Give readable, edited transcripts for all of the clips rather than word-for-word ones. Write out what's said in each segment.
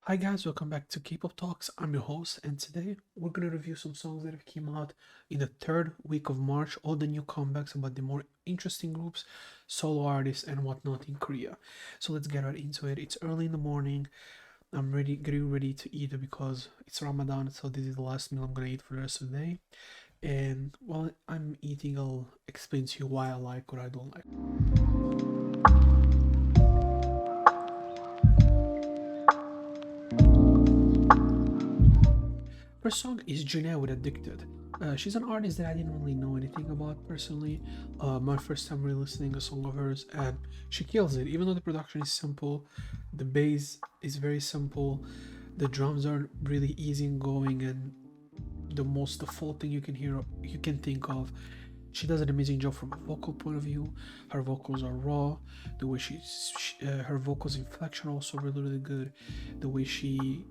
Hi guys, welcome back to Kpop Talks. I'm your host, and today we're gonna review some songs that have came out in the third week of March, all the new comebacks about the more interesting groups, solo artists, and whatnot in Korea. So let's get right into it. It's early in the morning. I'm getting ready to eat because it's Ramadan, so this is the last meal I'm gonna eat for the rest of the day. And while I'm eating, I'll explain to you why I like or I don't like. First song is Jinee with Addicted. She's an artist that I didn't really know anything about personally. My first time really listening a song of hers, and she kills it. Even though the production is simple, the bass is very simple, the drums are really easy going, and the most default thing you can think of. She does an amazing job from a vocal point of view. Her vocals are raw. The way her vocals inflection are also really good. The way she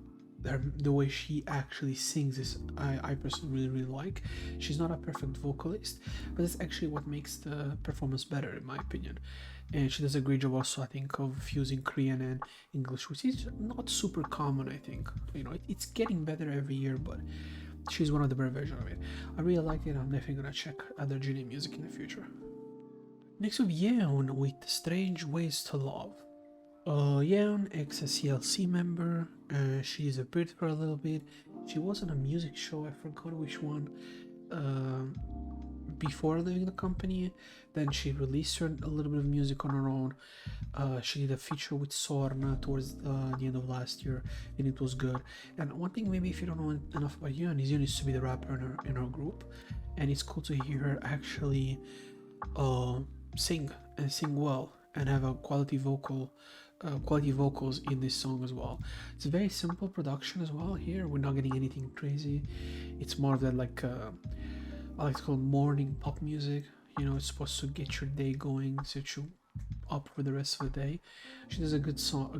actually sings is I personally really like. She's not a perfect vocalist, but that's actually what makes the performance better in my opinion. And she does a great job also, I think, of fusing Korean and English, which is not super common. I think it's getting better every year, but she's one of the better versions of it. I really like it. I'm definitely gonna check other Jinee music in the future. Next we have YEEUN with Strange Ways to Love. YEEUN, ex-CLC member. She's a Brit for a little bit. She was on a music show, I forgot which one, before leaving the company. Then she released a little bit of music on her own. She did a feature with SUNMI towards the end of last year, and it was good. And one thing, maybe if you don't know enough about YEEUN, is YEEUN used to be the rapper in her group, and it's cool to hear her actually sing and sing well and have a quality vocals in this song as well. It's a very simple production as well. Here we're not getting anything crazy. It's more of that I like to call it morning pop music. It's supposed to get your day going, set you up for the rest of the day. She does a good song,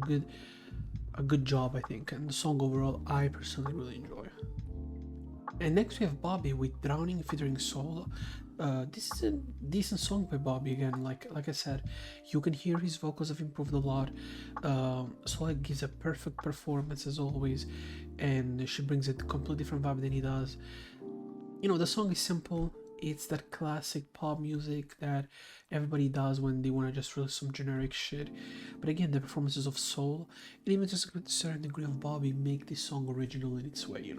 a good job, I think, and the song overall I personally really enjoy. And next we have Bobby with Drowning featuring Soul. This is a decent song by Bobby again. Like I said, you can hear his vocals have improved a lot. Soul gives a perfect performance as always, and she brings a completely different vibe than he does. The song is simple. It's that classic pop music that everybody does when they want to just release some generic shit. But again, the performances of Soul and even just a certain degree of Bobby make this song original in its way.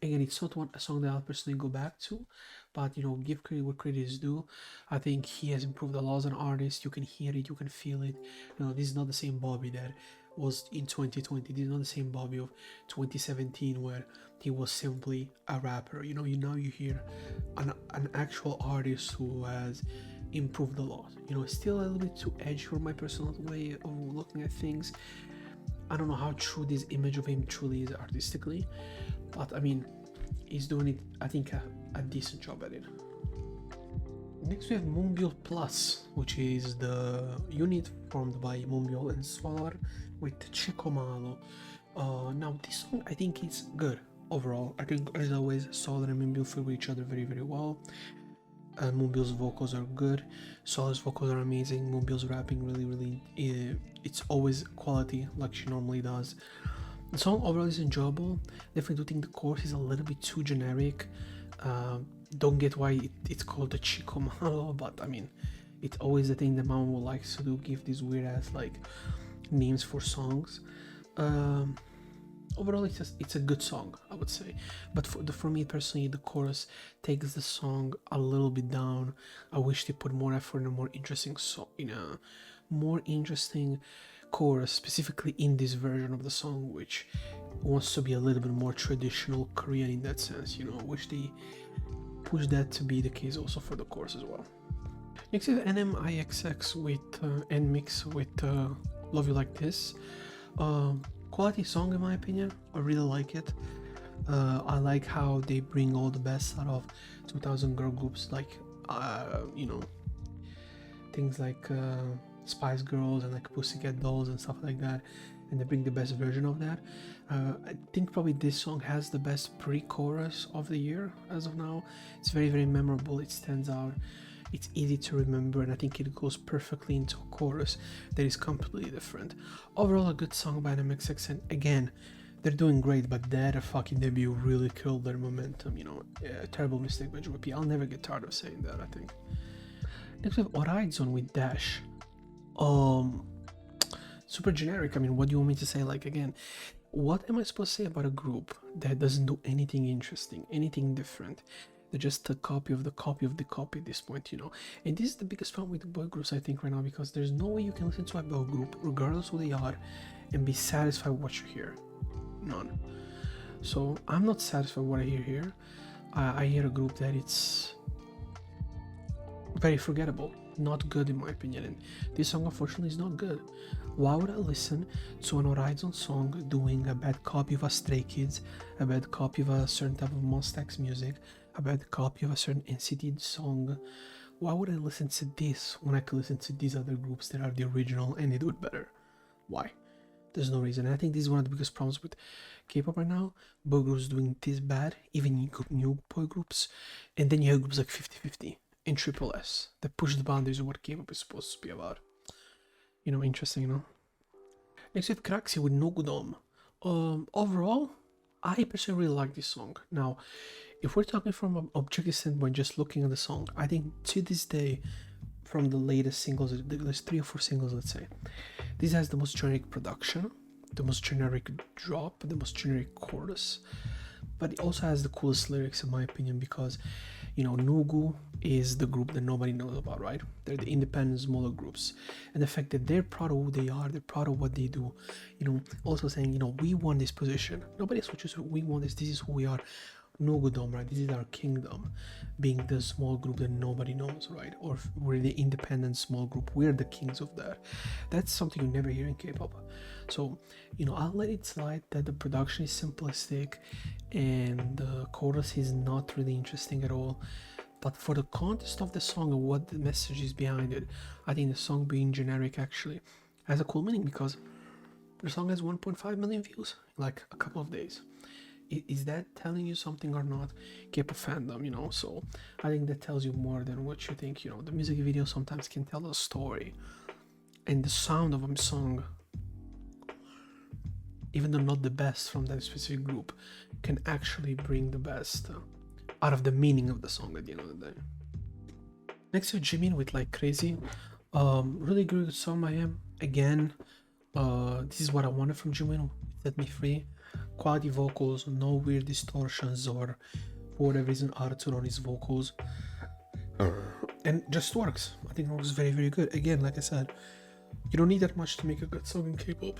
Again, it's not a song that I'll personally go back to, but give credit where credit is due. I think he has improved a lot as an artist. You can hear it, you can feel it. This is not the same Bobby that was in 2020. This is not the same Bobby of 2017 where he was simply a rapper. Now you hear an actual artist who has improved a lot. Still a little bit too edgy for my personal way of looking at things. I don't know how true this image of him truly is artistically, but I mean, he's doing it, I think, a decent job at it. Next we have Moonbyul Plus, which is the unit formed by Moonbyul and Solar with Chico Malo. Now this song I think is good overall. I think as always Solar and Moonbyul fit with each other very well. Moonbyul's vocals are good, Solar's vocals are amazing, Moonbyul's rapping really it's always quality like she normally does. The song overall is enjoyable. Definitely do think the chorus is a little bit too generic. Don't get why it's called the Chico Malo, but I mean, it's always the thing that MAMAMOO likes to do, give these weird ass names for songs. Overall, it's a good song, I would say. But for me personally, the chorus takes the song a little bit down. I wish they put more effort in a more interesting chorus, specifically in this version of the song, which wants to be a little bit more traditional Korean in that sense. Wish they push that to be the case also for the chorus as well. Next is NMIXX with NMIXX with Love You Like This. Quality song in my opinion. I really like it. I like how they bring all the best out of 2000 girl groups, things like Spice Girls and Pussycat Dolls and stuff like that, and they bring the best version of that. I think probably this song has the best pre-chorus of the year as of now. It's very memorable. It stands out. It's easy to remember, and I think it goes perfectly into a chorus that is completely different. Overall, a good song by NMIXX, and again, they're doing great, but that fucking debut really killed their momentum, you know. Yeah, terrible mistake by JYP. I'll never get tired of saying that, I think. Next we have YEEUN with Dash. Super generic. I mean, what do you want me to say? Like, again, what am I supposed to say about a group that doesn't do anything interesting, anything different? They're just a copy of the copy of the copy at this point, you know. And this is the biggest problem with boy groups, I think, right now, because there's no way you can listen to a boy group, regardless who they are, and be satisfied with what you hear. None. So I'm not satisfied with what I hear here. I hear a group that it's very forgettable, not good in my opinion, and this song unfortunately is not good. Why would I listen to an YEEUN song doing a bad copy of a Stray Kids, a bad copy of a certain type of Monsta X music, a bad copy of a certain NCT song? Why would I listen to this when I could listen to these other groups that are the original and they do it better? Why? There's no reason. And I think this is one of the biggest problems with K-pop right now. Boy groups doing this bad, even new boy groups, and then you have groups like 50/50 and Triple S that push the boundaries of what K-pop is supposed to be about. You know, interesting, you know. Next we have CRAXY with NUGUDOM. Overall, I personally really like this song. Now, if we're talking from an objective standpoint, just looking at the song, I think to this day, from the latest singles, there's 3 or 4 singles, let's say, this has the most generic production, the most generic drop, the most generic chorus, but it also has the coolest lyrics in my opinion, because, you know, NUGU is the group that nobody knows about, right? They're the independent smaller groups, and the fact that they're proud of who they are, they're proud of what they do, you know, also saying, you know, we won this position, nobody else switches, we won this is who we are. NUGUDOM, right? This is our kingdom, being the small group that nobody knows, right? Or we're the independent small group, we're the kings of that. That's something you never hear in K-pop. So, you know, I'll let it slide that the production is simplistic and the chorus is not really interesting at all, but for the context of the song and what the message is behind it, I think the song being generic actually has a cool meaning, because the song has 1.5 million views in like a couple of days. Is that telling you something or not? K-pop fandom, you know, so I think that tells you more than what you think. You know, the music video sometimes can tell a story, and the sound of a song, even though not the best from that specific group, can actually bring the best out of the meaning of the song at the end of the day. Next to JIMIN with like Crazy, really good song by him. Again, this is what I wanted from JIMIN. Set me free. Quality vocals, no weird distortions or for whatever reason auto-tune on his vocals, and just works. I think it was very, very good. Again, like I said, you don't need that much to make a good song in K-pop.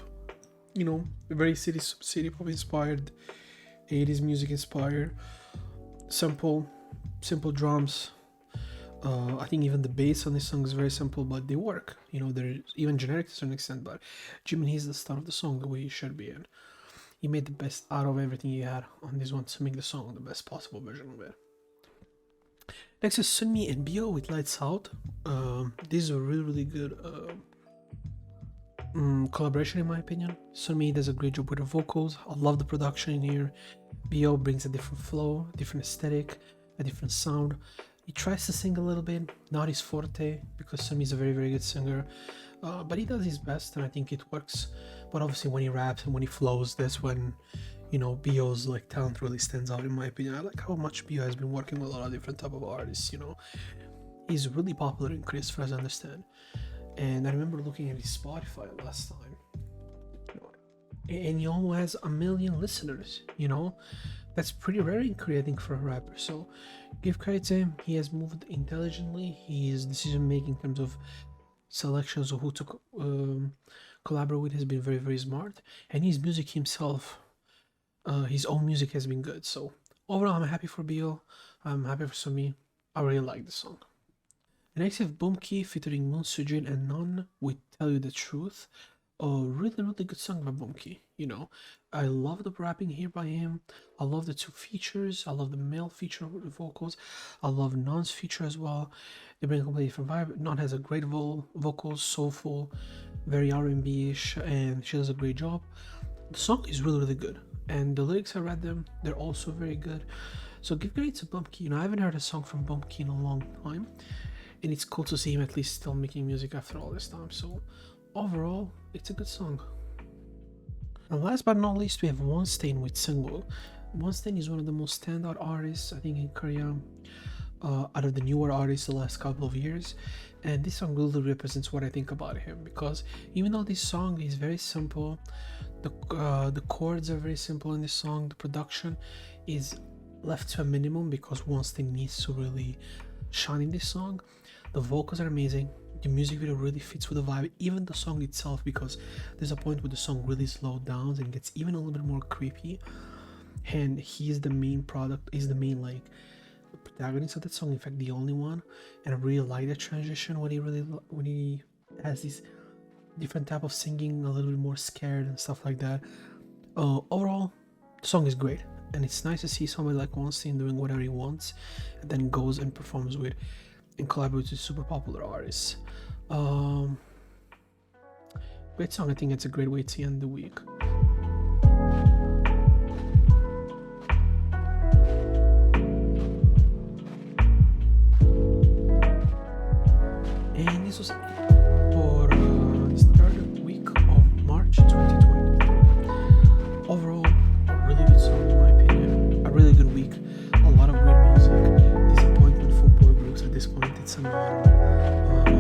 You know, very city pop inspired, 80s music inspired, simple drums. I think even the bass on this song is very simple, but they work. You know, they're even generic to a certain extent, but JIMIN is the star of the song the way he should be, and he made the best out of everything he had on this one to make the song the best possible version of it. Next is SUNMI and BO with Lights Out. This is a really, really good collaboration in my opinion. SUNMI does a great job with the vocals. I love the production in here. BO brings a different flow, different aesthetic, a different sound. He tries to sing a little bit, not his forte, because SUNMI is a very, very good singer. But he does his best, and I think it works. But obviously when he raps and when he flows, that's when, you know, BO's like talent really stands out in my opinion. I like how much BO has been working with a lot of different type of artists, you know. He's really popular in Korea as far as I understand. And I remember looking at his Spotify last time, you know, and he almost has 1 million listeners, you know. That's pretty rare in Korea, I think, for a rapper. So give credit to him. He has moved intelligently. His decision making in terms of selections of who to collaborate with has been very, very smart, and his music himself, his own music has been good. So overall, I'm happy for BO. I'm happy for SUNMI. I really like the song. Next we have BUMKEY featuring Moon, Sujin and Non with Tell You the Truth. A really, really good song by BUMKEY. You know, I love the rapping here by him. I love the 2 features. I love the male feature with the vocals. I love Non's feature as well. They bring a completely different vibe. Non has a great vocals, soulful, very R&B-ish, and she does a great job. The song is really, really good, and the lyrics, I read them, they're also very good. So give credit to BUMKEY. You know, I haven't heard a song from BUMKEY in a long time, and it's cool to see him at least still making music after all this time. So overall, it's a good song. And last but not least, we have Wonstein with Single. Wonstein is one of the most standout artists, I think, in Korea, out of the newer artists the last couple of years. And this song really represents what I think about him, because even though this song is very simple, the chords are very simple in this song, the production is left to a minimum because Wonstein needs to really shine in this song. The vocals are amazing, the music video really fits with the vibe, even the song itself, because there's a point where the song really slows down and gets even a little bit more creepy, and he's the main like protagonist of that song, in fact the only one. And I really like the transition when he has this different type of singing, a little bit more scared and stuff like that. Overall, the song is great, and it's nice to see somebody like Wonstein doing whatever he wants and then goes and performs with and collaborates with super popular artists. Great song. I think it's a great way to end the week. And this was it for this third week of March 2023. Overall, a really good song in my opinion. A really good week. A lot of great music. Disappointment for boy groups at this point. It's yeah. I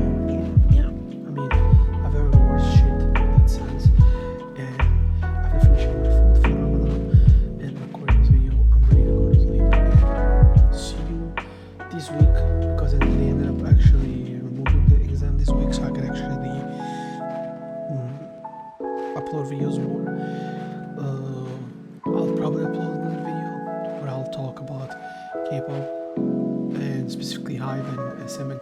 mean, I've heard worse shit in that sense. And after finishing my food for Ramadan and recording this video, I'm ready to go to sleep. And see you this week, because they ended up actually removing the exam this week, so I can actually upload videos more. I'll probably upload another video where I'll talk about K-pop, and specifically HYBE and SM and